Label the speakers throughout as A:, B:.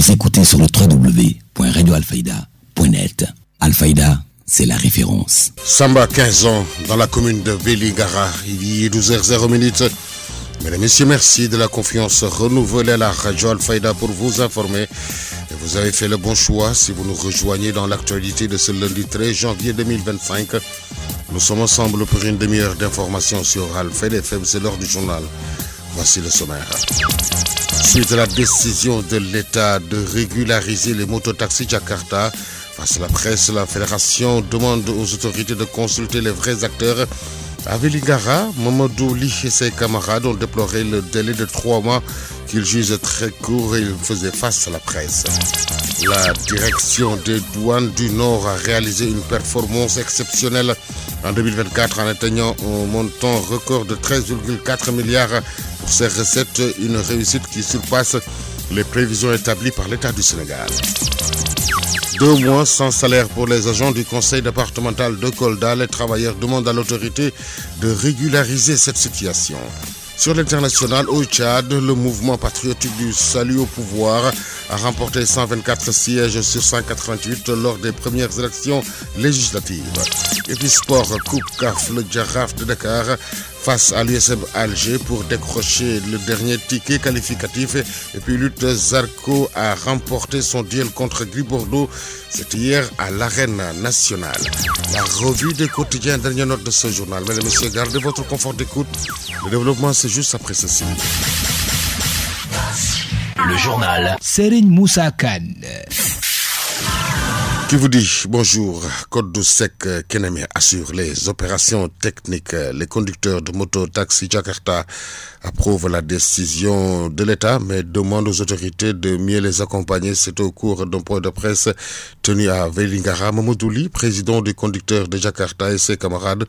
A: nous écouter sur le www.radioalfayda.net. Alfayda, c'est la référence.
B: Samba, 15 ans, dans la commune de Vélingara. Il est 12h00. Mesdames et messieurs, merci de la confiance renouvelée à la radio Alfayda pour vous informer. Et vous avez fait le bon choix si vous nous rejoignez dans l'actualité de ce lundi 13 janvier 2025. Nous sommes ensemble pour une demi-heure d'information sur Alfayda FM. C'est l'heure du journal. Voici le sommaire. Suite à la décision de l'État de régulariser les mototaxis Jakarta, face à la presse, la fédération demande aux autorités de consulter les vrais acteurs. À Vélingara, Mamadou Li et ses camarades ont déploré le délai de 3 mois qu'ils jugent très court et ils faisaient face à la presse. La direction des douanes du Nord a réalisé une performance exceptionnelle en 2024 en atteignant un montant record de 13,4 milliards pour ses recettes, une réussite qui surpasse les prévisions établies par l'État du Sénégal. 2 mois sans salaire pour les agents du conseil départemental de Kolda. Les travailleurs demandent à l'autorité de régulariser cette situation. Sur l'international, au Tchad, le mouvement patriotique du salut au pouvoir a remporté 124 sièges sur 188 lors des premières élections législatives. Et puis sport, Coupe CAF, le Giraffe de Dakar face à l'USM Alger pour décrocher le dernier ticket qualificatif. Et puis Lutte Zarco a remporté son duel contre Gris Bordeaux. C'était hier à l'Arène nationale. La revue des quotidiens, dernière note de ce journal. Mesdames et messieurs, gardez votre confort d'écoute. Le développement, c'est juste après ceci.
A: Le journal
C: Serigne Moussa Kane.
B: Qui vous dit bonjour. Code du Sec Keneme assure les opérations techniques. Les conducteurs de moto taxi Jakarta approuvent la décision de l'État, mais demandent aux autorités de mieux les accompagner. C'est au cours d'un point de presse tenu à Vélingara. Mamadou Li, président du conducteur de Jakarta, et ses camarades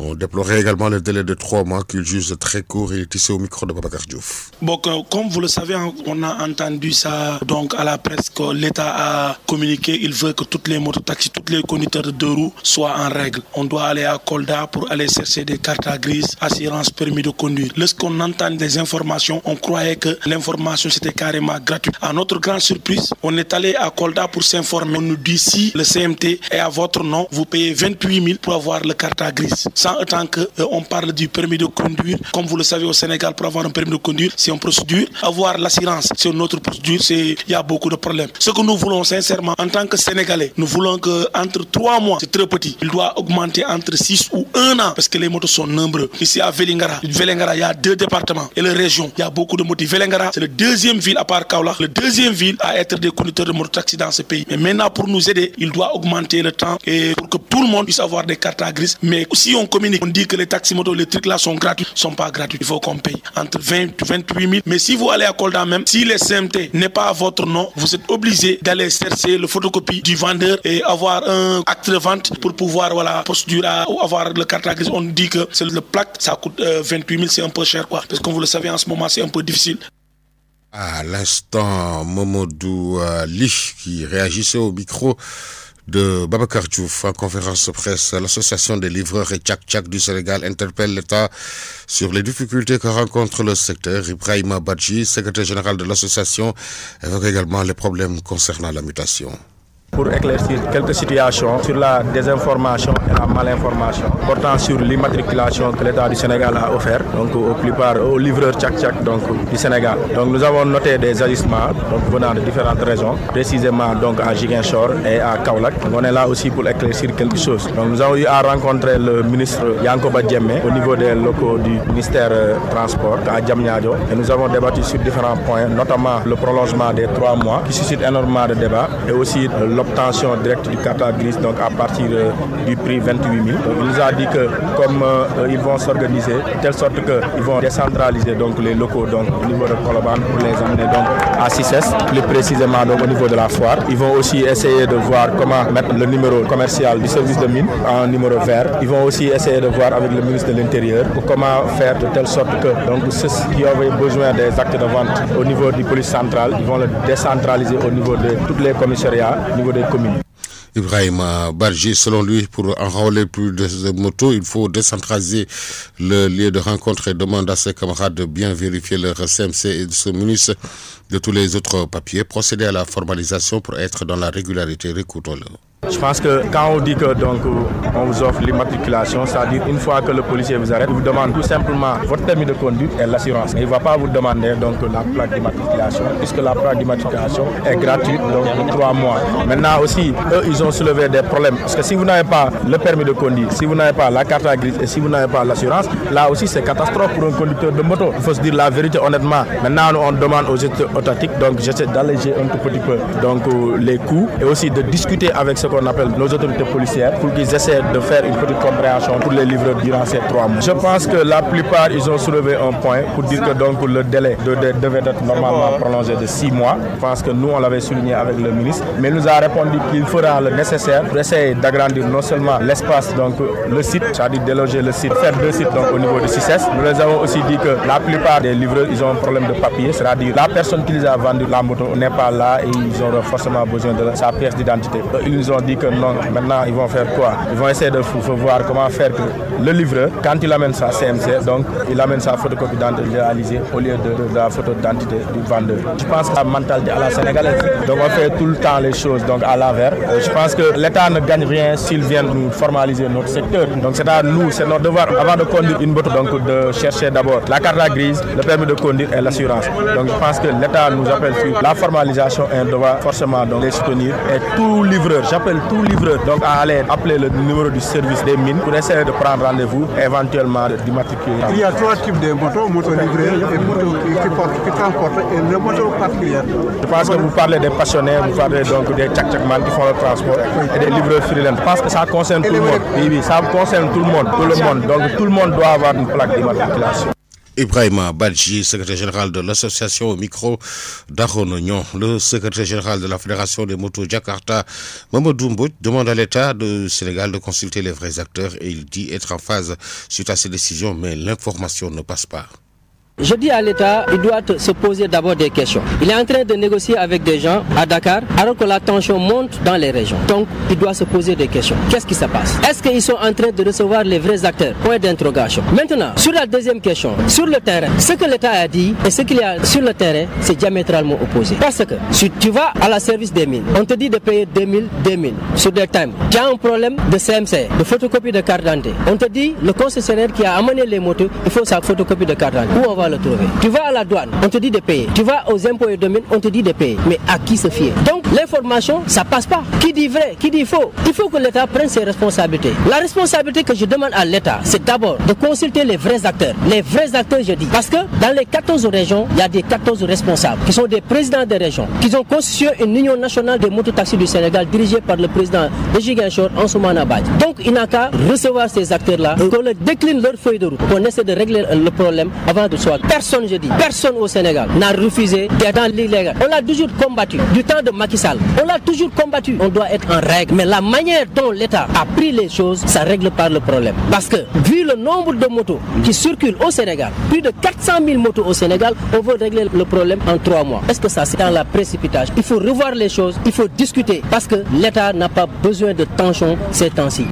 B: ont déploré également le délai de 3 mois qu'ils jugent très court. Il est ici au micro de Babacar Diouf.
D: Bon, comme vous le savez, on a entendu ça donc à la presse que l'État a communiqué. Il veut que toutes les mototaxis, tous les conducteurs de 2 roues soient en règle. On doit aller à Kolda pour aller chercher des cartes grises, assurance, permis de conduire. Lorsqu'on entend des informations, on croyait que l'information c'était carrément gratuit. À notre grande surprise, on est allé à Kolda pour s'informer. On nous dit si le CMT est à votre nom, vous payez 28 000 pour avoir le carte grise. Autant qu'on parle du permis de conduire. Comme vous le savez, au Sénégal, pour avoir un permis de conduire, c'est une procédure. Avoir l'assurance, c'est une autre procédure. Il y a beaucoup de problèmes. Ce que nous voulons sincèrement, en tant que Sénégalais, nous voulons qu'entre 3 mois, c'est très petit, il doit augmenter entre 6 ou 1 an, parce que les motos sont nombreux. Ici à Vélingara, il y a 2 départements et la région, il y a beaucoup de motos. Vélingara, c'est la 2e ville à part Kaolack, la 2e ville à être des conducteurs de mototaxi dans ce pays. Mais maintenant, pour nous aider, il doit augmenter le temps et pour que tout le monde puisse avoir des cartes grises. Mais si on communique, on dit que les taxis motos, les trucs là sont gratuits, ne sont pas gratuits. Il faut qu'on paye entre 20 et 28 000. Mais si vous allez à Kolda même, si les CMT n'est pas à votre nom, vous êtes obligé d'aller chercher le photocopie du vendeur et avoir un acte de vente pour pouvoir procéder à avoir le carte grise. On dit que c'est le plaque, ça coûte 28 000, c'est un peu cher quoi. Parce que comme vous le savez, en ce moment, c'est un peu difficile.
B: À l'instant, Mamadou Li qui réagissait au micro de Babacar Diouf en conférence de presse. L'association des livreurs et tchak-tchak du Sénégal interpelle l'État sur les difficultés que rencontre le secteur. Ibrahima Badji, secrétaire général de l'association, évoque également les problèmes concernant la mutation.
E: Pour éclaircir quelques situations sur la désinformation et la malinformation portant sur l'immatriculation que l'État du Sénégal a offert donc aux livreurs tchak-tchak du Sénégal. Donc nous avons noté des agissements venant de différentes régions, précisément donc à Ziguinchor et à Kaolack. On est là aussi pour éclaircir quelque chose. Donc nous avons eu à rencontrer le ministre Yankoba Diémé au niveau des locaux du ministère Transport à Diamniadio et nous avons débattu sur différents points, notamment le prolongement des 3 mois qui suscite énormément de débats et aussi l'obtention directe du carte grise donc à partir du prix 28 000. Donc, il nous a dit que comme ils vont s'organiser de telle sorte qu'ils vont décentraliser donc les locaux donc au niveau de Colobane pour les amener donc à Cissesse, plus précisément donc au niveau de la foire. Ils vont aussi essayer de voir comment mettre le numéro commercial du service de mine en numéro vert. Ils vont aussi essayer de voir avec le ministre de l'Intérieur pour comment faire de telle sorte que donc ceux qui avaient besoin des actes de vente au niveau du police centrale, ils vont le décentraliser au niveau de tous les commissariats, au niveau des communes.
B: Ibrahima Badji, selon lui, pour enrôler plus de motos, il faut décentraliser le lieu de rencontre et demande à ses camarades de bien vérifier leur CMC et de se munir de tous les autres papiers, procéder à la formalisation pour être dans la régularité. Écoutons-le.
E: Je pense que quand on dit que donc on vous offre l'immatriculation, c'est-à-dire une fois que le policier vous arrête, il vous demande tout simplement votre permis de conduite et l'assurance. Il ne va pas vous demander donc la plaque d'immatriculation, puisque la plaque d'immatriculation est gratuite donc de 3 mois. Maintenant aussi, eux, ils ont soulevé des problèmes. Parce que si vous n'avez pas le permis de conduire, si vous n'avez pas la carte grise et si vous n'avez pas l'assurance, là aussi c'est catastrophe pour un conducteur de moto. Il faut se dire la vérité honnêtement. Maintenant, on demande aux autorités donc j'essaie d'alléger un tout petit peu donc les coûts et aussi de discuter avec ce qu'on appelle nos autorités policières pour qu'ils essaient de faire une petite compréhension pour les livreurs durant ces 3 mois. Je pense que la plupart, ils ont soulevé un point pour dire que donc le délai devait être normalement prolongé de 6 mois. Je pense que nous, on l'avait souligné avec le ministre, mais il nous a répondu qu'il fera le nécessaire pour essayer d'agrandir non seulement l'espace, donc le site, c'est-à-dire déloger le site, faire 2 sites donc au niveau de 6S. Nous les avons aussi dit que la plupart des livreurs, ils ont un problème de papier, c'est-à-dire la personne qui les a vendu la moto n'est pas là et ils auront forcément besoin de sa pièce d'identité. Ils nous ont dit que non, maintenant ils vont faire quoi? Ils vont essayer de voir comment faire que le livreur, quand il amène sa CMC, donc il amène sa photocopie d'identité réalisée au lieu de la photo d'identité du vendeur. Je pense que la mentalité à la sénégalaise, donc on fait tout le temps les choses donc à l'envers. Je pense que l'État ne gagne rien s'il vient nous formaliser notre secteur. Donc c'est à nous, c'est notre devoir avant de conduire une moto, donc de chercher d'abord la carte grise, le permis de conduire et l'assurance. Donc je pense que l'État nous appelle sur la formalisation et on doit forcément donc les soutenir. Et tout livreur, j'appelle tout livreur donc à aller appeler le numéro du service des mines pour essayer de prendre rendez-vous et éventuellement d'immatriculer.
C: Il y a 3 types de motos, moto livreur et moto qui transportent et le moto particulier.
E: Je pense que vous parlez des passionnés, vous parlez donc des tchak-tchakman qui font le transport et des livreurs freelance. Je pense que ça concerne tout le monde. Oui, ça concerne tout le monde, Donc tout le monde doit avoir une plaque d'immatriculation.
B: Ibrahima Badji, secrétaire général de l'association au micro d'Aronognon. Le secrétaire général de la Fédération des motos Jakarta, Mamadou Mbodj, demande à l'État du Sénégal de consulter les vrais acteurs et il dit être en phase suite à ces décisions, mais l'information ne passe pas.
F: Je dis à l'État, il doit se poser d'abord des questions. Il est en train de négocier avec des gens à Dakar, alors que la tension monte dans les régions. Donc, il doit se poser des questions. Qu'est-ce qui se passe? Est-ce qu'ils sont en train de recevoir les vrais acteurs? Point d'interrogation. Maintenant, sur la deuxième question, sur le terrain, ce que l'État a dit et ce qu'il y a sur le terrain, c'est diamétralement opposé. Parce que si tu vas à la service des mines, on te dit de payer 2000 sur des timbres. Tu as un problème de CMC, de photocopie de carte d'identité. On te dit, le concessionnaire qui a amené les motos, il faut sa photocopie de carte d'identité. Où on va le trouver? Tu vas à la douane, on te dit de payer. Tu vas aux impôts et domaines, on te dit de payer. Mais à qui se fier? Donc l'information, ça passe pas. Qui dit vrai? Qui dit faux? Il faut que l'État prenne ses responsabilités. La responsabilité que je demande à l'État, c'est d'abord de consulter les vrais acteurs. Les vrais acteurs, je dis. Parce que dans les 14 régions, il y a des 14 responsables qui sont des présidents des régions, qui ont constitué une union nationale des mototaxis du Sénégal dirigée par le président de Ziguinchor, Ansoumana Badji. Donc il n'a qu'à recevoir ces acteurs-là, qu'on leur décline leur feuille de route, qu'on essaie de régler le problème avant de soit. Personne au Sénégal n'a refusé d'être dans l'illégal. On l'a toujours combattu. Du temps de Macky Sall, on l'a toujours combattu. On doit être en règle. Mais la manière dont l'État a pris les choses, ça règle pas le problème. Parce que, vu le nombre de motos qui circulent au Sénégal, plus de 400 000 motos au Sénégal, on veut régler le problème en 3 mois. Est-ce que ça, c'est dans la précipitation? Il faut revoir les choses, il faut discuter. Parce que l'État n'a pas besoin de tension ces temps-ci.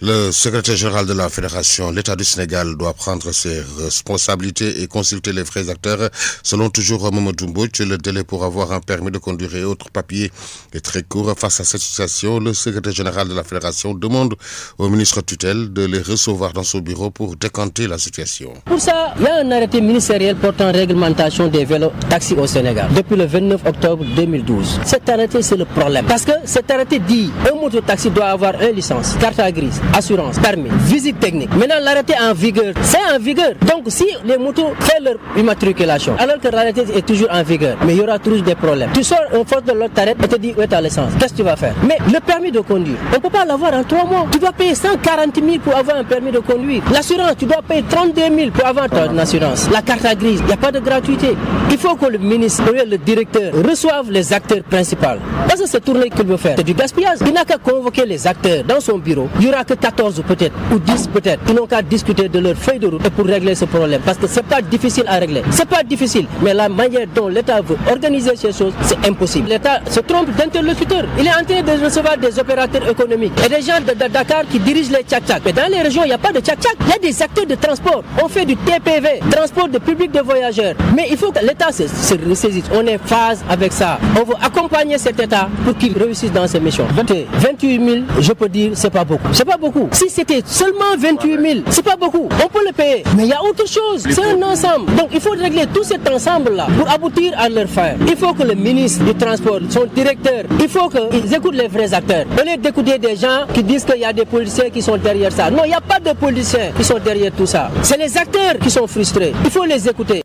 B: Le secrétaire général de la Fédération, l'État du Sénégal doit prendre ses responsabilités et consulter les vrais acteurs. Selon toujours Mamadou Mbodj, le délai pour avoir un permis de conduire et autres papiers est très court. Face à cette situation, le secrétaire général de la Fédération demande au ministre tutelle de les recevoir dans son bureau pour décanter la situation.
F: Pour ça, il y a un arrêté ministériel portant réglementation des vélos taxis au Sénégal depuis le 29 octobre 2012. Cet arrêté, c'est le problème. Parce que cet arrêté dit un mototaxi doit avoir une licence, carte grise, assurance, permis, visite technique. Maintenant, l'arrêté est en vigueur. C'est en vigueur. Donc, si les motos font leur immatriculation, alors que l'arrêté est toujours en vigueur, mais il y aura toujours des problèmes. Tu sors une force de l'autre, t'arrête et te dit où est ta licence. Qu'est-ce que tu vas faire? Mais le permis de conduire, on ne peut pas l'avoir en 3 mois. Tu dois payer 140 000 pour avoir un permis de conduire. L'assurance, tu dois payer 32 000 pour avoir ton assurance. La carte grise, il n'y a pas de gratuité. Il faut que le ministre, le directeur, reçoive les acteurs principaux. Parce que cette tournée qu'il veut faire, c'est du gaspillage. Il n'a qu'à convoquer les acteurs dans son bureau. Il n'y aura que 14 peut-être, ou 10 peut-être, ils n'ont qu'à discuter de leur feuille de route et pour régler ce problème. Parce que c'est pas difficile à régler. C'est pas difficile, mais la manière dont l'État veut organiser ces choses, c'est impossible. L'État se trompe d'interlocuteur. Il est en train de recevoir des opérateurs économiques et des gens de Dakar qui dirigent les tchak-tchak. Mais dans les régions, il n'y a pas de tchak-tchak. Il y a des acteurs de transport. On fait du TPV, transport de public de voyageurs. Mais il faut que l'État se ressaisisse. On est phase avec ça. On veut accompagner cet État pour qu'il réussisse dans ses missions. 28 000, je peux dire, c'est pas beaucoup. C'est pas beaucoup. Si c'était seulement 28 000, c'est pas beaucoup. On peut le payer. Mais il y a autre chose. C'est un ensemble. Donc il faut régler tout cet ensemble-là pour aboutir à leur fin. Il faut que le ministre du Transport, son directeur, il faut qu'ils écoutent les vrais acteurs. Au lieu d'écouter des gens qui disent qu'il y a des policiers qui sont derrière ça. Non, il n'y a pas de policiers qui sont derrière tout ça. C'est les acteurs qui sont frustrés. Il faut les écouter.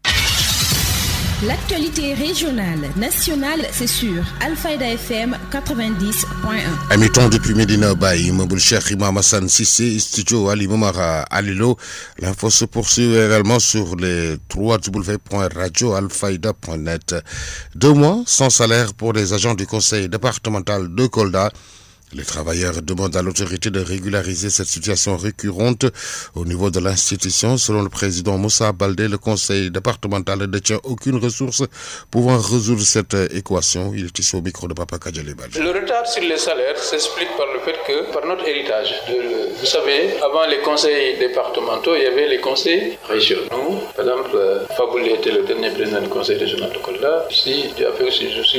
G: L'actualité régionale, nationale, c'est sur Alfayda FM 90.1.
B: Émettons depuis Medina Baye, Mouboul Cheikh Imam Hassan Sissé, Studio Ali Momara Alilo. L'info se poursuit également sur les www.radioalfayda.net. 2 mois sans salaire pour les agents du conseil départemental de Kolda. Les travailleurs demandent à l'autorité de régulariser cette situation récurrente au niveau de l'institution. Selon le président Moussa Baldé, le conseil départemental ne détient aucune ressource pouvant résoudre cette équation. Il est ici au micro de Papa Kadjalebal.
H: Le retard sur les salaires s'explique par le fait que, par notre héritage, vous savez, avant les conseils départementaux, il y avait les conseils régionaux. Par exemple, Faboulé était le dernier président du conseil régional de Kolda. Je suis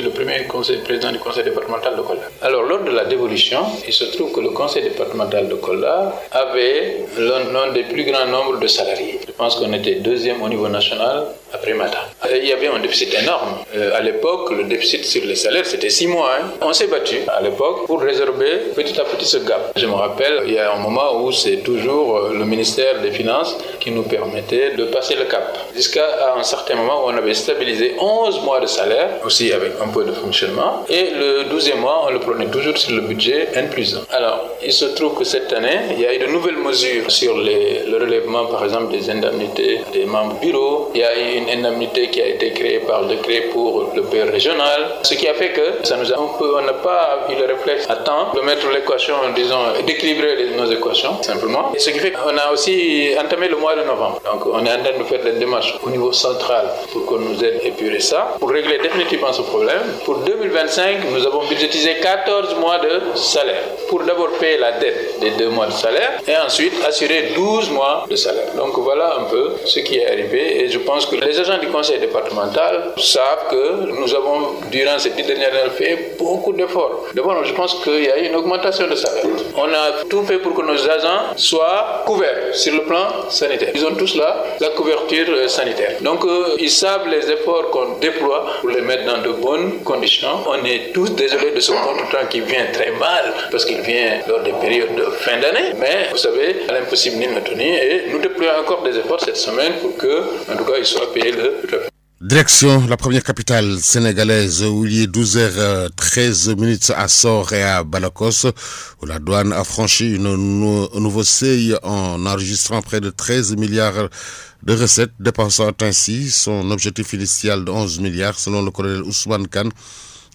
H: le premier président du conseil départemental de Kolda. Alors, lors de la dévolution, il se trouve que le conseil départemental de Kolda avait l'un des plus grands nombres de salariés. Je pense qu'on était 2e au niveau national après Mata. Il y avait un déficit énorme. À l'époque, le déficit sur les salaires, c'était 6 mois. On s'est battu à l'époque pour résorber petit à petit ce gap. Je me rappelle, il y a un moment où c'est toujours le ministère des Finances qui nous permettait de passer le cap. Jusqu'à un certain moment où on avait stabilisé 11 mois de salaire, aussi avec un peu de fonctionnement. Et le 12e mois, on le prenait toujours sur le budget N+1. Alors, il se trouve que cette année, il y a eu de nouvelles mesures sur le relèvement, par exemple, des indemnités des membres du bureau. Il y a eu une indemnité qui a été créée par décret pour le père régional. Ce qui a fait que on n'a pas eu le réflexe à temps de mettre l'équation, disons, d'équilibrer nos équations, simplement. Et ce qui fait qu'on a aussi entamé le mois de novembre. Donc, on est en train de faire des démarches au niveau central pour qu'on nous aide à épurer ça. Pour régler définitivement ce problème, pour 2025, nous avons budgétisé 14 mois de salaire. Pour d'abord payer la dette des 2 mois de salaire et ensuite assurer 12 mois de salaire. Donc voilà un peu ce qui est arrivé et je pense que les agents du conseil départemental savent que nous avons, durant ces 10 dernières années, fait beaucoup d'efforts. D'abord, je pense qu'il y a eu une augmentation de salaire. On a tout fait pour que nos agents soient couverts sur le plan sanitaire. Ils ont tous la couverture sanitaire. Donc ils savent les efforts qu'on déploie pour les mettre dans de bonnes conditions. On est tous désolés de ce contretemps qui vient très mal parce qu'il vient lors des périodes de fin d'année. Mais vous savez, à l'impossible ni le tenir et nous déployons encore des efforts cette semaine pour que, en tout cas, il soit payé le repas.
B: Direction la première capitale sénégalaise où il est 12h13 à Sor et à Balakos où la douane a franchi un nouveau seuil en enregistrant près de 13 milliards de recettes, dépensant ainsi son objectif initial de 11 milliards selon le colonel Ousmane Khan,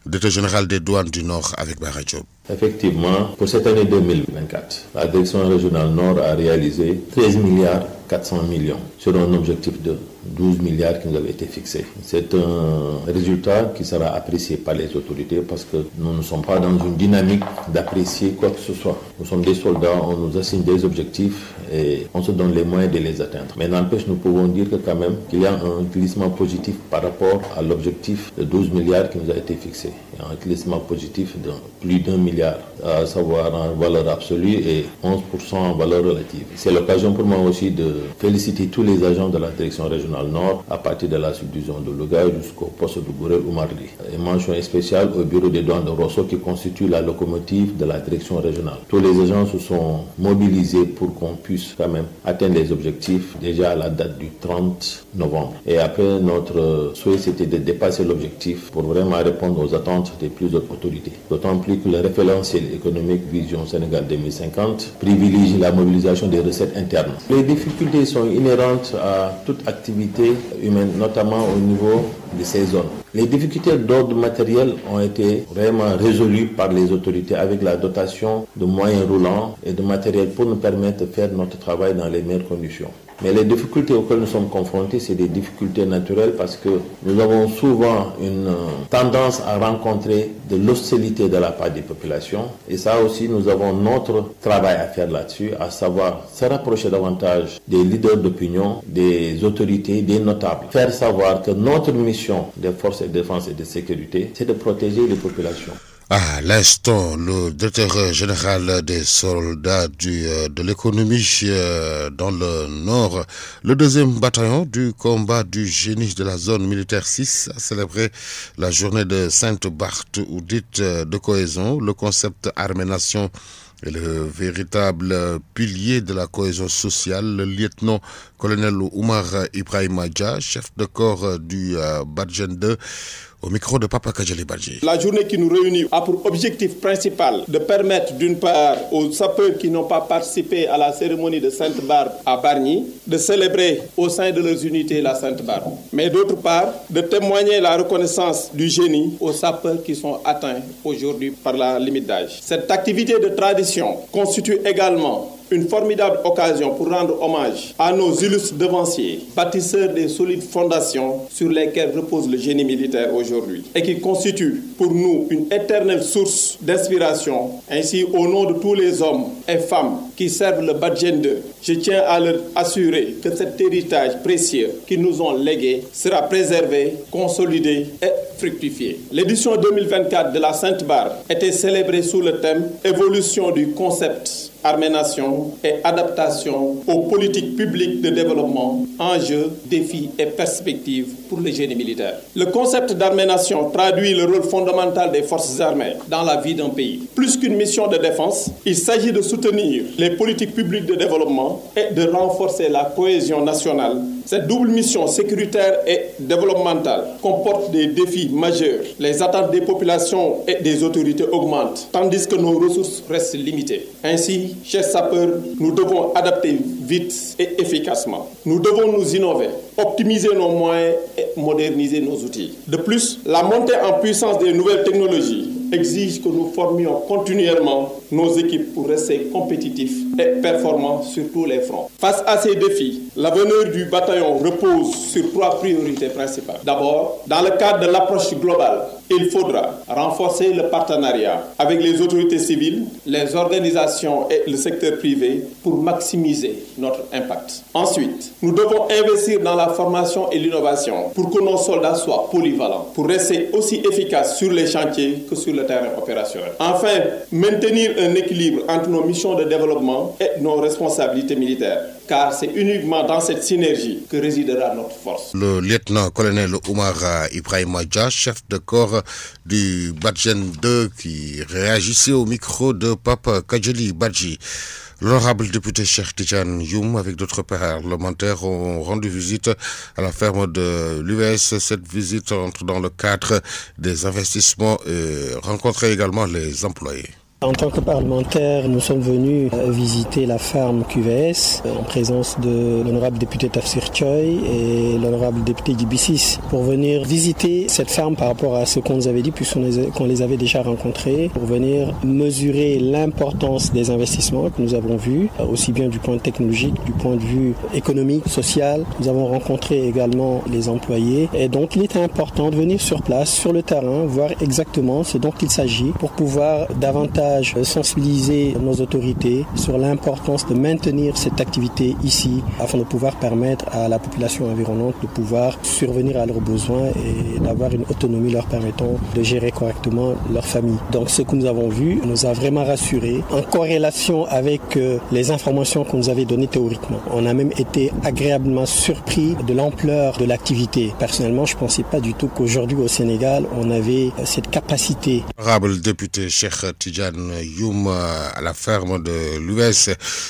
B: directeur général des douanes du Nord avec Bara Diop.
I: Effectivement, pour cette année 2024, la direction régionale Nord a réalisé 13 milliards 400 millions sur un objectif de 12 milliards qui nous avait été fixé. C'est un résultat qui sera apprécié par les autorités parce que nous ne sommes pas dans une dynamique d'apprécier quoi que ce soit. Nous sommes des soldats, on nous assigne des objectifs et on se donne les moyens de les atteindre. Mais n'empêche, nous pouvons dire que quand même qu'il y a un glissement positif par rapport à l'objectif de 12 milliards qui nous a été fixé. Il y a un glissement positif de plus d'1 milliard, à savoir en valeur absolue et 11% en valeur relative. C'est l'occasion pour moi aussi de féliciter tous les agents de la direction régionale Nord à partir de la subdivision de Louga jusqu'au poste de Gourel Oumardi. Et mention spéciale au bureau des douanes de Rosso qui constitue la locomotive de la direction régionale. Tous les agents se sont mobilisés pour qu'on puisse quand même atteindre les objectifs déjà à la date du 30 novembre. Et après, notre souhait c'était de dépasser l'objectif pour vraiment répondre aux attentes des plus hautes autorités. D'autant plus que le référentiel économique Vision Sénégal 2050 privilégie la mobilisation des recettes internes. Les difficultés difficultés sont inhérentes à toute activité humaine, notamment au niveau de ces zones. Les difficultés d'ordre matériel ont été vraiment résolues par les autorités avec la dotation de moyens roulants et de matériel pour nous permettre de faire notre travail dans les meilleures conditions. Mais les difficultés auxquelles nous sommes confrontés, c'est des difficultés naturelles parce que nous avons souvent une tendance à rencontrer de l'hostilité de la part des populations. Et ça aussi, nous avons notre travail à faire là-dessus, à savoir se rapprocher davantage des leaders d'opinion, des autorités, des notables. Faire savoir que notre mission des forces de défense et de sécurité, c'est de protéger les populations.
B: À l'instant, le directeur général des soldats de l'économie dans le Nord, le 2e bataillon du combat du génie de la zone militaire 6 a célébré la journée de Sainte-Barthe ou dite de cohésion. Le concept armée-nation est le véritable pilier de la cohésion sociale. Le lieutenant-colonel Oumar Ibrahima Dia, chef de corps du Badjen 2, au micro de Papa Kajali Badji.
J: La journée qui nous réunit a pour objectif principal de permettre d'une part aux sapeurs qui n'ont pas participé à la cérémonie de Sainte-Barbe à Bargny de célébrer au sein de leurs unités la Sainte-Barbe. Mais d'autre part, de témoigner la reconnaissance du génie aux sapeurs qui sont atteints aujourd'hui par la limite d'âge. Cette activité de tradition constitue également une formidable occasion pour rendre hommage à nos illustres devanciers, bâtisseurs des solides fondations sur lesquelles repose le génie militaire aujourd'hui et qui constituent pour nous une éternelle source d'inspiration. Ainsi, au nom de tous les hommes et femmes qui servent le Badjen 2, je tiens à leur assurer que cet héritage précieux qu'ils nous ont légué sera préservé, consolidé et fructifié. L'édition 2024 de la Sainte-Barbe était célébrée sous le thème « Évolution du concept Armée-Nation et adaptation aux politiques publiques de développement, enjeux, défis et perspectives pour le génie militaire. Le concept d'Armée-Nation traduit le rôle fondamental des forces armées dans la vie d'un pays. Plus qu'une mission de défense, il s'agit de soutenir les politiques publiques de développement et de renforcer la cohésion nationale. Cette double mission sécuritaire et développementale comporte des défis majeurs. Les attentes des populations et des autorités augmentent, tandis que nos ressources restent limitées. Ainsi, chers sapeurs, nous devons adapter vite et efficacement. Nous devons nous innover, optimiser nos moyens et moderniser nos outils. De plus, la montée en puissance des nouvelles technologies exige que nous formions continuellement nos équipes pour rester compétitifs et performants sur tous les fronts. Face à ces défis, l'avenir du bataillon repose sur 3 priorités principales. D'abord, dans le cadre de l'approche globale, il faudra renforcer le partenariat avec les autorités civiles, les organisations et le secteur privé pour maximiser notre impact. Ensuite, nous devons investir dans la formation et l'innovation pour que nos soldats soient polyvalents, pour rester aussi efficaces sur les chantiers que sur le terrain opérationnel. Enfin, maintenir un équilibre entre nos missions de développement et nos responsabilités militaires, car c'est uniquement dans cette synergie que résidera notre force.
B: Le lieutenant-colonel Oumar Ibrahima Dia, chef de corps du Badjen 2, qui réagissait au micro de Papa Kajali Badji. L'honorable député Cheikh Tidiane Youm, avec d'autres parlementaires, ont rendu visite à la ferme de l'US. Cette visite entre dans le cadre des investissements et rencontrer également les employés.
K: En tant que parlementaire, nous sommes venus visiter la ferme QVS en présence de l'honorable député Tafsir Choy et l'honorable député Dibissis pour venir visiter cette ferme par rapport à ce qu'on nous avait dit puisqu'on les avait déjà rencontrés, pour venir mesurer l'importance des investissements que nous avons vus, aussi bien du point de technologique, du point de vue économique, social. Nous avons rencontré également les employés et donc il était important de venir sur place, sur le terrain, voir exactement ce dont il s'agit pour pouvoir davantage sensibiliser nos autorités sur l'importance de maintenir cette activité ici afin de pouvoir permettre à la population environnante de pouvoir survenir à leurs besoins et d'avoir une autonomie leur permettant de gérer correctement leur famille. Donc ce que nous avons vu nous a vraiment rassurés en corrélation avec les informations qu'on nous avait données théoriquement. On a même été agréablement surpris de l'ampleur de l'activité. Personnellement, je ne pensais pas du tout qu'aujourd'hui au Sénégal, on avait cette capacité.
B: Honorable député Cheikh Tidiane Youm à la ferme de l'US.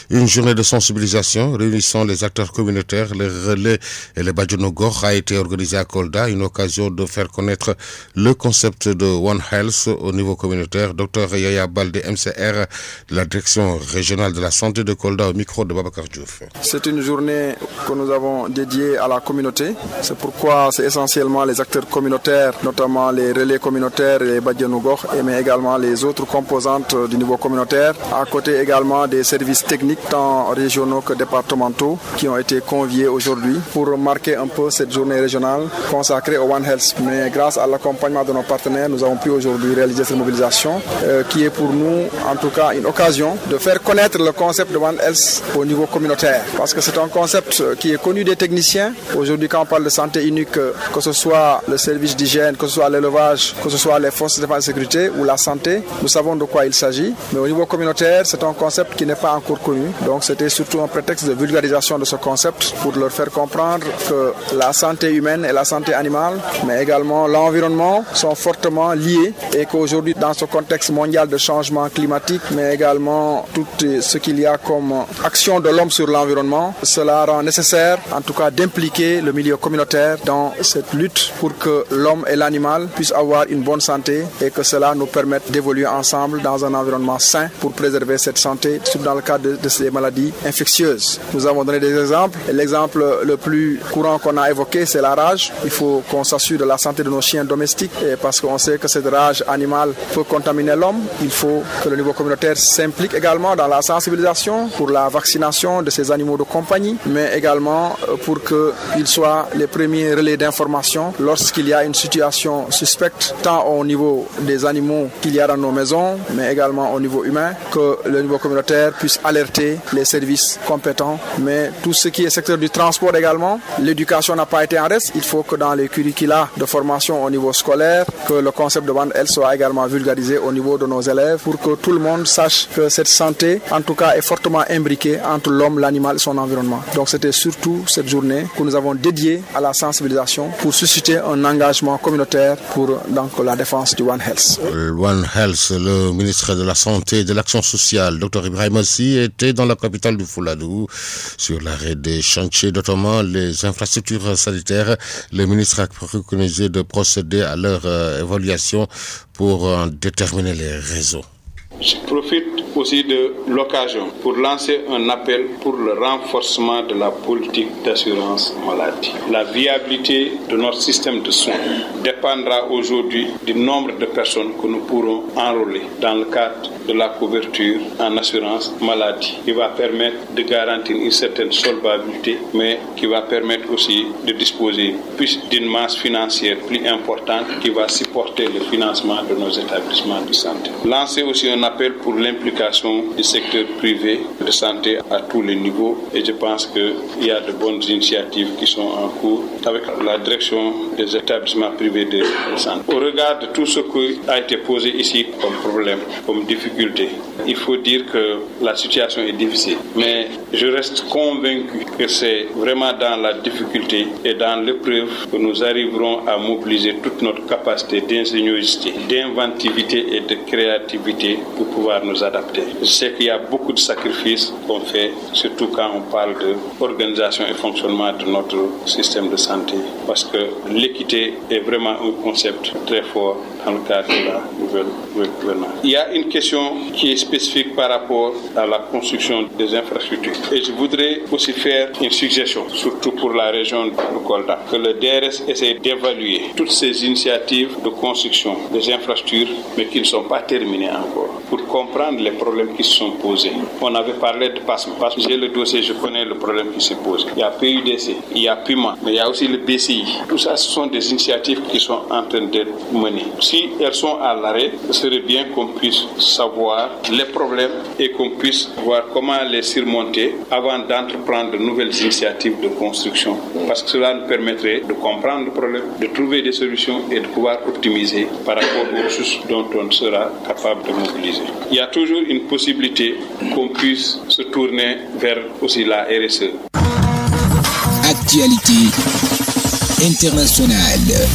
B: Une journée de sensibilisation réunissant les acteurs communautaires, les relais et les Badjonogor a été organisée à Kolda, une occasion de faire connaître le concept de One Health au niveau communautaire. Dr Yaya Baldé, MCR de la direction régionale de la santé de Kolda, au micro de Babacar Diouf.
L: C'est une journée que nous avons dédiée à la communauté. C'est pourquoi c'est essentiellement les acteurs communautaires, notamment les relais communautaires et les Badjanogor, mais également les autres composantes du niveau communautaire, à côté également des services techniques, tant régionaux que départementaux, qui ont été conviés aujourd'hui pour marquer un peu cette journée régionale consacrée au One Health. Mais grâce à l'accompagnement de nos partenaires, nous avons pu aujourd'hui réaliser cette mobilisation qui est pour nous, en tout cas, une occasion de faire connaître le concept de One Health au niveau communautaire. Parce que c'est un concept qui est connu des techniciens. Aujourd'hui, quand on parle de santé unique, que ce soit le service d'hygiène, que ce soit l'élevage, que ce soit les forces de défense et de sécurité ou la santé, nous savons de quoi il s'agit. Mais au niveau communautaire, c'est un concept qui n'est pas encore connu. Donc c'était surtout un prétexte de vulgarisation de ce concept pour leur faire comprendre que la santé humaine et la santé animale, mais également l'environnement sont fortement liés et qu'aujourd'hui, dans ce contexte mondial de changement climatique, mais également tout ce qu'il y a comme action de l'homme sur l'environnement, cela rend nécessaire, en tout cas, d'impliquer le milieu communautaire dans cette lutte pour que l'homme et l'animal puissent avoir une bonne santé et que cela nous permette d'évoluer ensemble dans un environnement sain pour préserver cette santé, surtout dans le cadre de ces maladies infectieuses. Nous avons donné des exemples. L'exemple le plus courant qu'on a évoqué, c'est la rage. Il faut qu'on s'assure de la santé de nos chiens domestiques et parce qu'on sait que cette rage animale peut contaminer l'homme. Il faut que le niveau communautaire s'implique également dans la sensibilisation pour la vaccination de ces animaux de compagnie, mais également pour qu'ils soient les premiers relais d'information lorsqu'il y a une situation suspecte, tant au niveau des animaux qu'il y a dans nos maisons, mais également au niveau humain, que le niveau communautaire puisse alerter les services compétents. Mais tout ce qui est secteur du transport également, l'éducation n'a pas été en reste. Il faut que dans les curricula de formation au niveau scolaire, que le concept de One Health soit également vulgarisé au niveau de nos élèves pour que tout le monde sache que cette santé, en tout cas, est fortement imbriquée entre l'homme, l'animal et son environnement. Donc c'était surtout cette journée que nous avons dédiée à la sensibilisation pour susciter un engagement communautaire pour donc, la défense du One Health.
B: One Health, le ministre de la Santé et de l'Action sociale, Dr Ibrahim Ossi, était dans la capitale du Fouladou sur l'arrêt des chantiers, notamment les infrastructures sanitaires. Le ministre a préconisé de procéder à leur évaluation pour déterminer les réseaux.
M: Je profite aussi de l'occasion pour lancer un appel pour le renforcement de la politique d'assurance maladie. La viabilité de notre système de soins dépendra aujourd'hui du nombre de personnes que nous pourrons enrôler dans le cadre de la couverture en assurance maladie, qui va permettre de garantir une certaine solvabilité, mais qui va permettre aussi de disposer plus d'une masse financière plus importante qui va supporter le financement de nos établissements de santé. Lancer aussi un appel pour l'implication du secteur privé de santé à tous les niveaux et je pense qu'il y a de bonnes initiatives qui sont en cours avec la direction des établissements privés de santé. Au regard de tout ce qui a été posé ici comme problème, comme difficulté, il faut dire que la situation est difficile, mais je reste convaincu que c'est vraiment dans la difficulté et dans l'épreuve que nous arriverons à mobiliser toute notre capacité d'ingéniosité, d'inventivité et de créativité pour pouvoir nous adapter. Je sais qu'il y a beaucoup de sacrifices qu'on fait, surtout quand on parle de organisation et fonctionnement de notre système de santé, parce que l'équité est vraiment un concept très fort dans le cadre de la nouvelle gouvernance. Il y a une question qui est spécifique par rapport à la construction des infrastructures. Et je voudrais aussi faire une suggestion, surtout pour la région de Kolda, que le DRS essaie d'évaluer toutes ces initiatives de construction des infrastructures, mais qui ne sont pas terminées encore, pour comprendre les problèmes qui se sont posés. On avait parlé de PASM. J'ai le dossier, je connais le problème qui se pose. Il y a PUDC, il y a PUMA, mais il y a aussi le BCI. Tout ça, ce sont des initiatives qui sont en train d'être menées. Si elles sont à l'arrêt, ce serait bien qu'on puisse savoir les problèmes et qu'on puisse voir comment les surmonter avant d'entreprendre de nouvelles initiatives de construction. Parce que cela nous permettrait de comprendre le problème, de trouver des solutions et de pouvoir optimiser par rapport aux ressources dont on sera capable de mobiliser. Il y a toujours une possibilité qu'on puisse se tourner vers aussi la RSE.
A: Actualité internationale.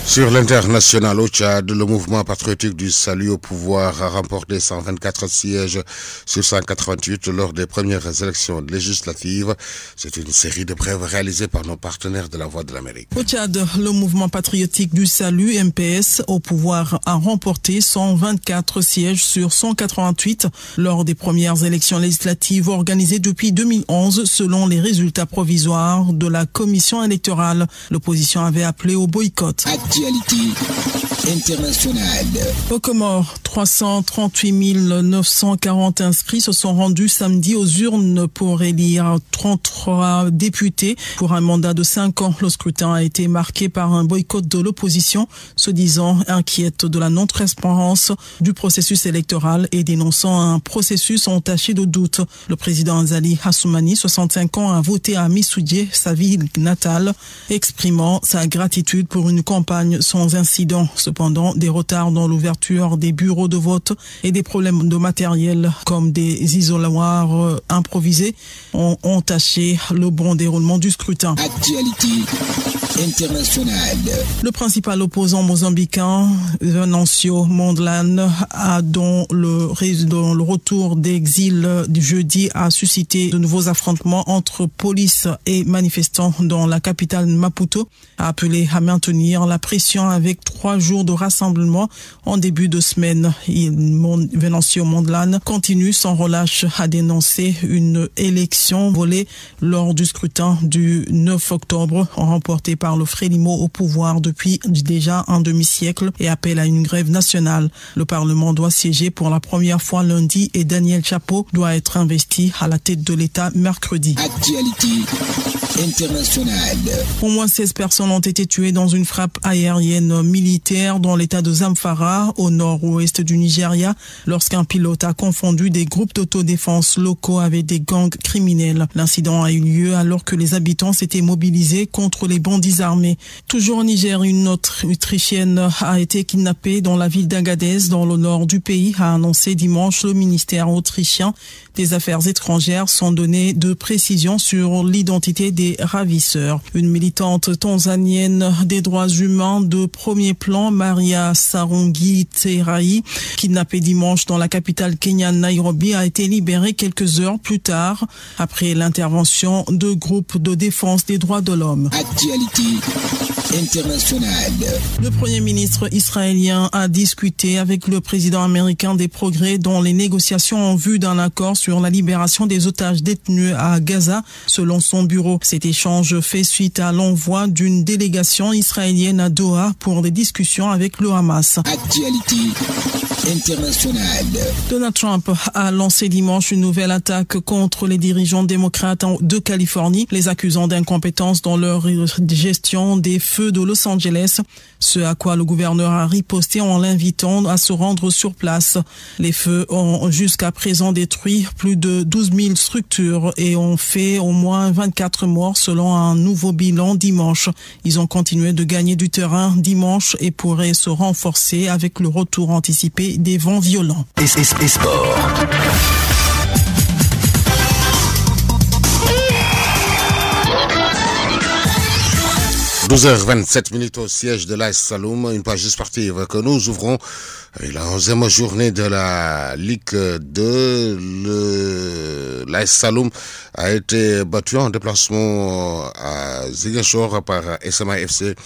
B: Sur l'international au Tchad, le mouvement patriotique du salut au pouvoir a remporté 124 sièges sur 188 lors des premières élections législatives. C'est une série de brèves réalisées par nos partenaires de la Voix de l'Amérique.
N: Au Tchad, le mouvement patriotique du salut, MPS, au pouvoir a remporté 124 sièges sur 188 lors des premières élections législatives organisées depuis 2011 selon les résultats provisoires de la commission électorale. L'opposition avait appelé au boycott.
A: Actualité internationale.
N: Aux Comores, 338 940 inscrits se sont rendus samedi aux urnes pour élire 33 députés pour un mandat de 5 ans. Le scrutin a été marqué par un boycott de l'opposition, se disant inquiète de la non-transparence du processus électoral et dénonçant un processus entaché de doutes. Le président Azali Assoumani, 65 ans, a voté à Missoudié, sa ville natale, exprimant sa gratitude pour une campagne sans incident. Cependant, des retards dans l'ouverture des bureaux de vote et des problèmes de matériel comme des isoloirs improvisés ont entaché le bon déroulement du scrutin.
A: Actualité internationale.
N: Le principal opposant mozambicain, Venancio Mondlane, dont le retour d'exil du jeudi a suscité de nouveaux affrontements entre police et manifestants dans la capitale Maputo, a appelé à maintenir la pression avec 3 jours de rassemblement en début de semaine. Venancio Mondlane continue sans relâche à dénoncer une élection volée lors du scrutin du 9 octobre remporté par le Frélimo au pouvoir depuis déjà un demi-siècle et appelle à une grève nationale. Le Parlement doit siéger pour la première fois lundi et Daniel Chapo doit être investi à la tête de l'État mercredi.
A: Actualité internationale.
N: Au moins 16 personnes ont été tuées dans une frappe aérienne militaire dans l'état de Zamfara, au nord-ouest du Nigeria, lorsqu'un pilote a confondu des groupes d'autodéfense locaux avec des gangs criminels. L'incident a eu lieu alors que les habitants s'étaient mobilisés contre les bandits armés. Toujours au Niger, une autre Autrichienne a été kidnappée dans la ville d'Agadez, dans le nord du pays, a annoncé dimanche le ministère autrichien des Affaires étrangères, sans donner de précision sur l'identité des ravisseurs. Une militante tanzanienne des droits humains de premier plan, Maria Sarungi Terai, kidnappée dimanche dans la capitale kenyane Nairobi, a été libérée quelques heures plus tard après l'intervention de groupes de défense des droits de l'homme.
A: Actualité internationale.
N: Le Premier ministre israélien a discuté avec le président américain des progrès dans les négociations en vue d'un accord sur la libération des otages détenus à Gaza, selon son bureau. Cet échange fait suite à l'envoi d'une délégation israélienne à Doha pour des discussions avec le Hamas.
A: Actualité internationale.
N: Donald Trump a lancé dimanche une nouvelle attaque contre les dirigeants démocrates de Californie, les accusant d'incompétence dans leur gestion des feux de Los Angeles, ce à quoi le gouverneur a riposté en l'invitant à se rendre sur place. Les feux ont jusqu'à présent détruit plus de 12 000 structures et ont fait au moins 24 morts selon un nouveau bilan dimanche. Ils ont continué de gagner du terrain dimanche et pourraient se renforcer avec le retour anticipé des vents violents.
A: Et sport.
B: – 12h27 au siège de l'AS Saloum, une page sportive que nous ouvrons. La 11e journée de la Ligue 2. L'AS Saloum a été battu en déplacement à Ziguinchor par SMA FC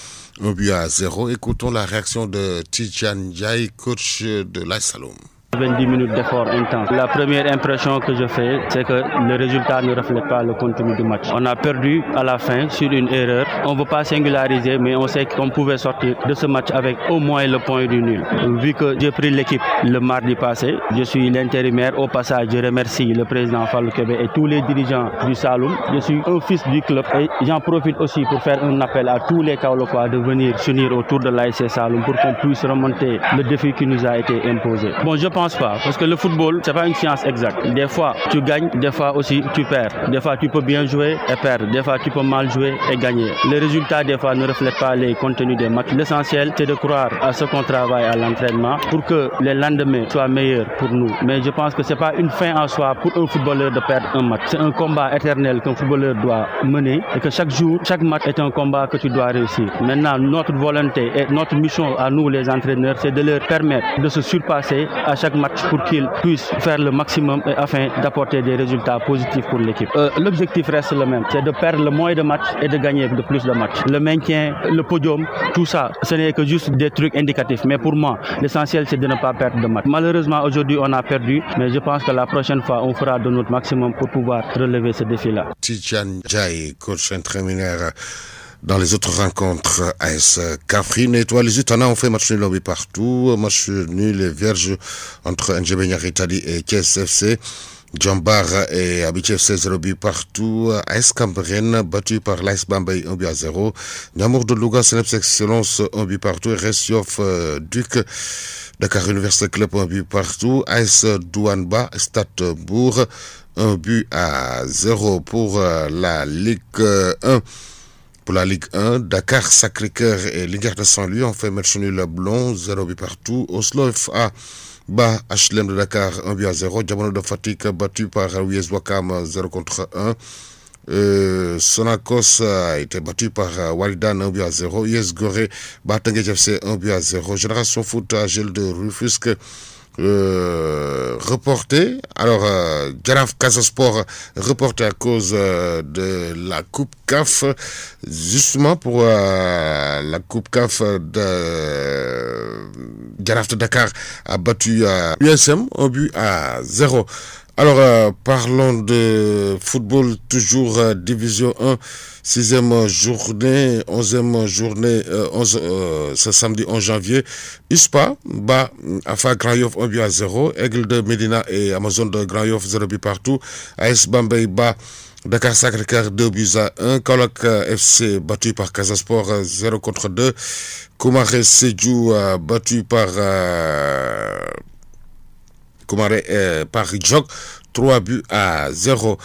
B: 1-0. Écoutons la réaction de Tidjan Ndiaye, coach de l'AS Saloum.
O: 20 minutes d'effort intense. La première impression que je fais, c'est que le résultat ne reflète pas le contenu du match. On a perdu à la fin sur une erreur. On ne veut pas singulariser, mais on sait qu'on pouvait sortir de ce match avec au moins le point du nul. Vu que j'ai pris l'équipe le mardi passé, je suis l'intérimaire. Au passage, je remercie le président Fallou Kébé et tous les dirigeants du Saloum. Je suis un fils du club et j'en profite aussi pour faire un appel à tous les Kaolokois de venir s'unir autour de l'ASC Saloum pour qu'on puisse remonter le défi qui nous a été imposé. Bon, je pense pense pas, parce que le football, c'est pas une science exacte. Des fois, tu gagnes, des fois aussi, tu perds. Des fois, tu peux bien jouer et perdre. Des fois, tu peux mal jouer et gagner. Les résultats, des fois, ne reflètent pas les contenus des matchs. L'essentiel, c'est de croire à ce qu'on travaille à l'entraînement pour que les lendemains soient meilleurs pour nous. Mais je pense que c'est pas une fin en soi pour un footballeur de perdre un match. C'est un combat éternel qu'un footballeur doit mener et que chaque jour, chaque match est un combat que tu dois réussir. Maintenant, notre volonté et notre mission à nous, les entraîneurs, c'est de leur permettre de se surpasser à chaque match pour qu'ils puissent faire le maximum afin d'apporter des résultats positifs pour l'équipe. L'objectif reste le même, c'est de perdre le moins de matchs et de gagner de plus de matchs. Le maintien, le podium, tout ça, ce n'est que juste des trucs indicatifs. Mais pour moi, l'essentiel, c'est de ne pas perdre de matchs. Malheureusement, aujourd'hui, on a perdu, mais je pense que la prochaine fois, on fera de notre maximum pour pouvoir relever ce défi-là.
B: Tidjane Ndiaye, coach intérimaire. Dans les autres rencontres, AS Kaffrine et Étoile Lusitana ont fait match nul lobby partout. Match nul et vierge entre NGB Italie et Thiès FC. Djambar et Abidjan FC 0 but partout. AS Cambérène battu par l'AS Bambey 1 but à 0. Niamour de Louga, Seneps Excellence 1 but partout. Et Ressioff Duc Dakar Université Club 1 but partout. AS Douanba, Stade Bourg 1 but à 0 pour la Ligue 1. Pour la Ligue 1, Dakar Sacré-Cœur et Linguère de Saint-Louis ont fait match nul Blond, 0 but partout. Oslo FA bat HLM de Dakar 1 but à 0. Diamono de Fatigue battu par US Wakam 0 contre 1. Sonacos a été battu par Walidan 1 but à 0. US Gorée bat Tengue FC 1 but à 0. Génération Foot à Gilles de Rufusque reporté. Alors, Giraffe Casasport reporté à cause de la Coupe CAF, justement pour la Coupe CAF de Giraffe de Dakar a battu USM 1 but à 0. Alors, parlons de football, toujours Division 1, 6e journée, 11e journée, ce samedi 11 janvier. USPA bat Afa Grand Yoff 1 but à 0. Aigle de Médina et Amazon de Grand Yoff 0 but partout. AS Bambey bat Dakar Sacré-Cœur 2 buts à 1. Kaolack FC battu par Casasport 0 contre 2. Koumaré Sédhiou battu par par Ridjok 3 buts à 0.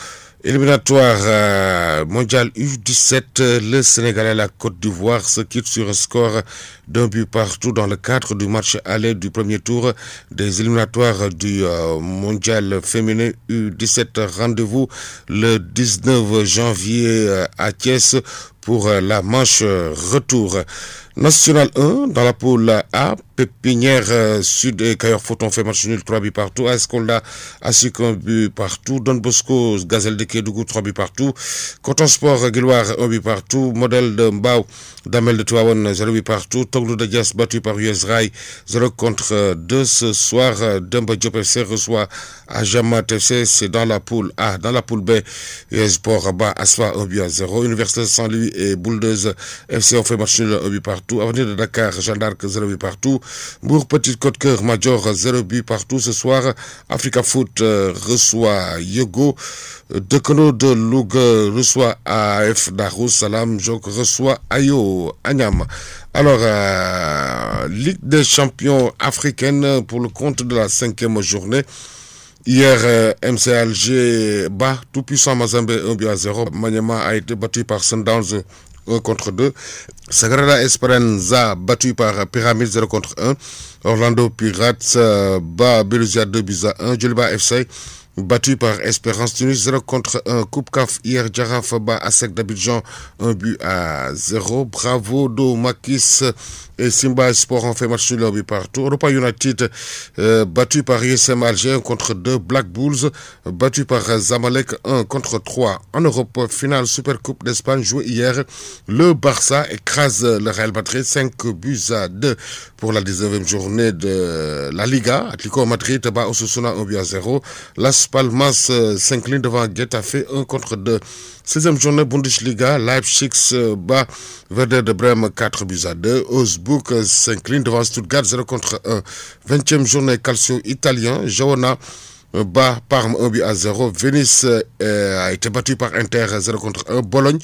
B: Éliminatoire mondial U17, le Sénégal et la Côte d'Ivoire se quittent sur un score d'un but partout dans le cadre du match aller du premier tour des éliminatoires du mondial féminin U17. Rendez-vous le 19 janvier à Thiès pour la manche retour. National 1, dans la poule A, Pépinière Sud et Cayor Foot ont fait match nul 3 buts partout. AS Kolda a su qu'un but partout. Don Bosco, Gazelle de Kédougou 3 buts partout. Coton Sport Guilloire 1 but partout. Modèle de Mbao, Damel de Touawan 0 but partout. Toglou de Dias battu par US Rail 0 contre 2 ce soir. Demba Diop FC reçoit Ajamat FC, c'est dans la poule A. Dans la poule B, US Sport bat Asfa 1 but à 0. Université Saint-Louis et Bouldeuse FC ont fait match nul 1 but partout. Avenir de Dakar, Jeanne d'Arc 0 but partout. Bourg Petite Côte Cœur Major 0 but partout ce soir. Africa Foot reçoit Yogo. Dekono de Louga reçoit AF Darussalam. Jok reçoit Ayo Agnam. Alors, Ligue des champions africaine pour le compte de la 5e journée. Hier, MC Alger bat tout puissant Mazembe 1 but à 0. Maniama a été battu par Sundowns 1 contre 2. Sagrada Esperanza battu par Pyramide 0 contre 1. Orlando Pirates bat Belouizdad 2 buts à 1. Djoliba FC battu par Espérance Tunis 0 contre 1. Coupe CAF hier, Giraffe bat ASEC d'Abidjan 1 but à 0. Bravo do Makis et Simba Sport ont fait match nul partout. Europa United battu par ISM Alger 1 contre 2. Black Bulls battu par Zamalek 1 contre 3. En Europe, finale Super Coupe d'Espagne jouée hier. Le Barça écrase le Real Madrid 5 buts à 2 pour la 19e journée de la Liga. Atlético Madrid bat Osasuna 1 but à 0. Las Palmas s'incline devant Getafe 1 contre 2. 16e journée Bundesliga, Leipzig bat Werder de Brême 4 buts à 2. Augsburg s'incline devant Stuttgart 0 contre 1. 20e journée Calcio italien, Girona bat Parme 1-0. Venise a été battu par Inter 0-1. Bologne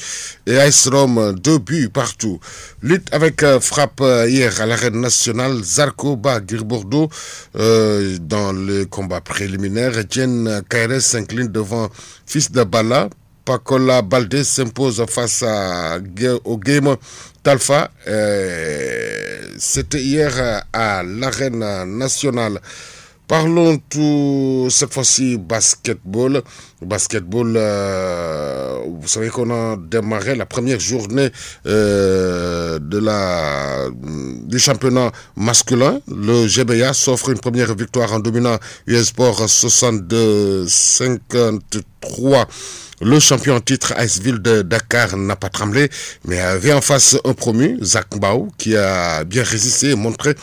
B: et AS Rome 2 buts partout. Lutte avec frappe hier à l'arène nationale. Zarco bat Girbordeaux dans le combat préliminaire. Etienne Kairé s'incline devant Fils de Bala. Pacola Baldé s'impose face au Game Talfa. C'était hier à l'arène nationale. Parlons tout cette fois-ci basketball. Basketball, vous savez qu'on a démarré la première journée du championnat masculin. Le GBA s'offre une première victoire en dominant US Sport 62-53. Le champion en titre Iceville de Dakar n'a pas tremblé, mais avait en face un promu, Zach Mbao, qui a bien résisté et montré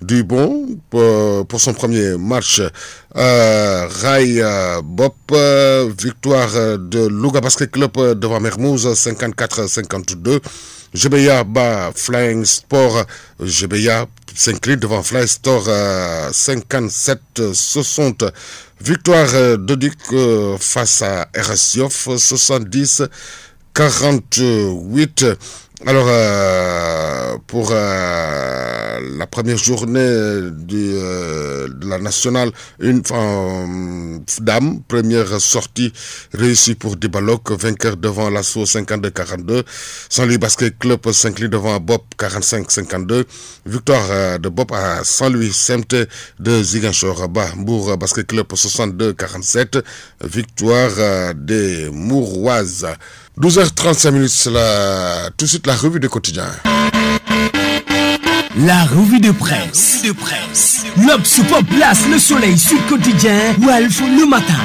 B: du bon pour son premier match. Rai Bop, victoire de Louga Basket Club devant Mermoz 54-52. GBA bat Flying Sport. GBA s'incline devant Flying Sport 57-60. Victoire de Duc face à RSIOF 70-48. Alors, pour la première journée de la nationale, une dame, première sortie réussie pour Dibaloc, vainqueur devant l'assaut 52-42. Saint-Louis Basket Club s'incline devant Bop 45-52. Victoire de Bop à Saint-Louis CMT de Ziguinchor. Mbour Basket Club 62-47. Victoire des Mouroises. 12h35, c'est tout de suite la revue de quotidien.
P: La revue de presse. L'Obs place le soleil sur le quotidien Walf le matin.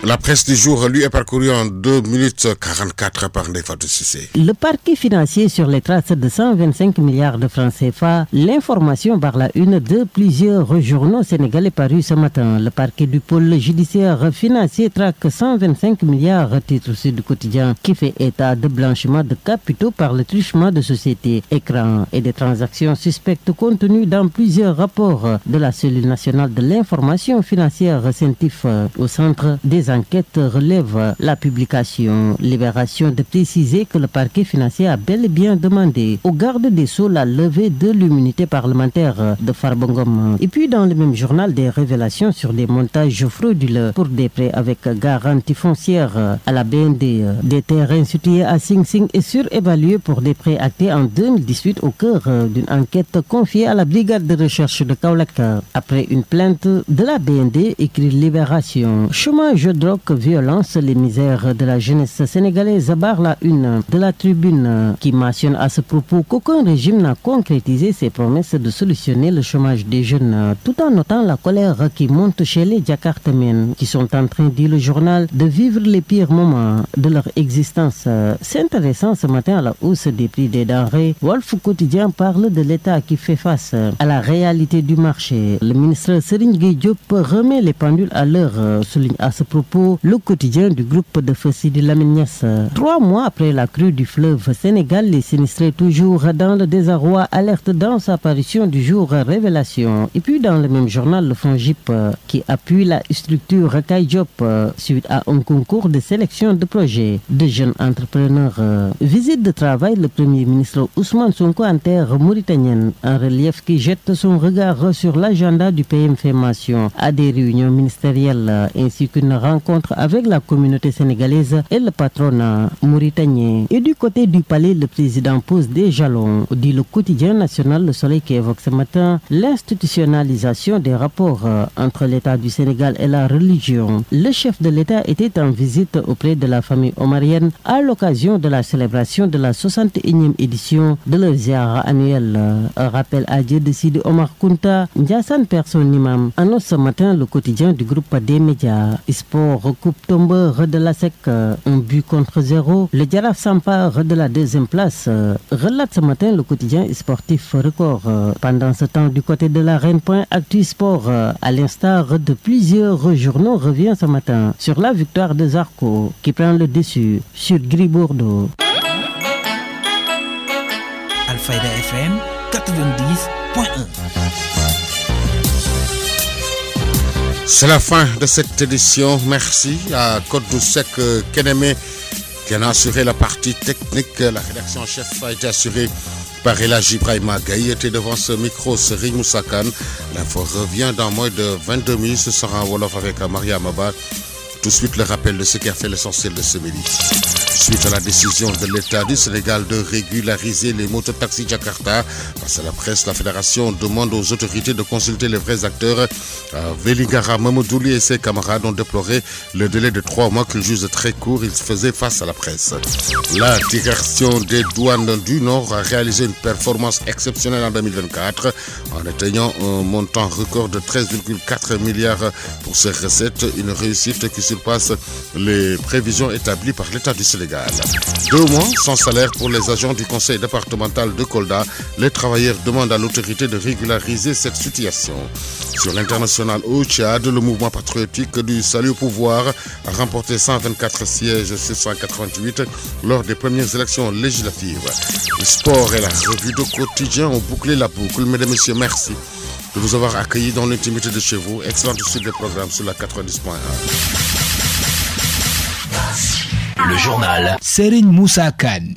B: La presse du jour, lui, est parcourue en 2 minutes 44 par Nefatou Cissé.
Q: Le parquet financier sur les traces de 125 milliards de francs CFA. L'information par la une de plusieurs journaux sénégalais parus ce matin. Le parquet du pôle judiciaire financier traque 125 milliards, titre Sud Quotidien, qui fait état de blanchiment de capitaux par le truchement de sociétés, écrans et des transactions suspectes contenues dans plusieurs rapports de la cellule nationale de l'information financière CENTIF. Au centre des enquête relève la publication. Libération de préciser que le parquet financier a bel et bien demandé au garde des Sceaux la levée de l'immunité parlementaire de Farbongom. Et puis dans le même journal, des révélations sur des montages frauduleux pour des prêts avec garantie foncière à la BND. Des terrains situés à Sing Sing et surévalués pour des prêts actés en 2018 au cœur d'une enquête confiée à la brigade de recherche de Kaolack. Après une plainte de la BND, écrit Libération. Chômage, drogue, violence, les misères de la jeunesse sénégalaise barre la une de la tribune qui mentionne à ce propos qu'aucun régime n'a concrétisé ses promesses de solutionner le chômage des jeunes, tout en notant la colère qui monte chez les Jakartamen qui sont en train, dit le journal, de vivre les pires moments de leur existence. C'est intéressant ce matin à la hausse des prix des denrées. Walf Quotidien parle de l'État qui fait face à la réalité du marché. Le ministre Serigne Gueye Diop remet les pendules à l'heure, souligne à ce propos le quotidien du groupe de feu Sidi Lamine Niasse. 3 mois après la crue du fleuve Sénégal, les sinistrés toujours dans le désarroi alertent dans sa parution du jour Révélation. Et puis dans le même journal, le FONGIP qui appuie la structure Kay Diop suite à un concours de sélection de projets de jeunes entrepreneurs. Visite de travail, le premier ministre Ousmane Sonko en terre mauritanienne, un relief qui jette son regard sur l'agenda du PMF mention à des réunions ministérielles ainsi qu'une rencontre avec la communauté sénégalaise et le patronat mauritanien. Et du côté du palais, le président pose des jalons, dit le quotidien national Le Soleil qui évoque ce matin l'institutionnalisation des rapports entre l'État du Sénégal et la religion. Le chef de l'État était en visite auprès de la famille omarienne à l'occasion de la célébration de la 61e édition de leur ziara annuelle. Un rappel à Dieu de Sidi Omar Kunta, Ndiassane personne imam, annonce ce matin le quotidien du groupe des médias. Sport recoupe tombeur de la SEC, un but contre 0. Le Jaraaf s'empare de la 2e place. Relate ce matin le quotidien sportif Record. Pendant ce temps, du côté de la Reine.actu Sport, à l'instar de plusieurs journaux, revient ce matin sur la victoire de Zarco qui prend le dessus sur Girbordeaux.
P: Alfayda FM 90.1.
B: C'est la fin de cette édition. Merci à Kodoussek Kenemé qui en a assuré la partie technique. La rédaction en chef a été assurée par Elhadji Ibrahima Gaye. Était devant ce micro, Serigne Moussa Kane. L'info revient dans moins de 22 minutes. Ce sera en Wolof avec Maria Maba. Tout de suite, le rappel de ce qui a fait l'essentiel de ce midi. Suite à la décision de l'État du Sénégal de régulariser les mototaxis Jakarta, face à la presse, la Fédération demande aux autorités de consulter les vrais acteurs. Vélingara Mamadou et ses camarades ont déploré le délai de 3 mois qu'ils jugent très court. Ils faisaient face à la presse. La direction des douanes du Nord a réalisé une performance exceptionnelle en 2024 en atteignant un montant record de 13,4 milliards pour ses recettes. Une réussite qui surpasse les prévisions établies par l'État du Sénégal. 2 mois sans salaire pour les agents du conseil départemental de Kolda. Les travailleurs demandent à l'autorité de régulariser cette situation. Sur l'international au Tchad, le mouvement patriotique du salut au pouvoir a remporté 124 sièges sur 188 lors des premières élections législatives. Le sport et la revue de quotidien ont bouclé la boucle. Mesdames et messieurs, merci de vous avoir accueillis dans l'intimité de chez vous. Excellente suite des programmes sur la 90.1.
P: Le journal Serigne Moussa Kane.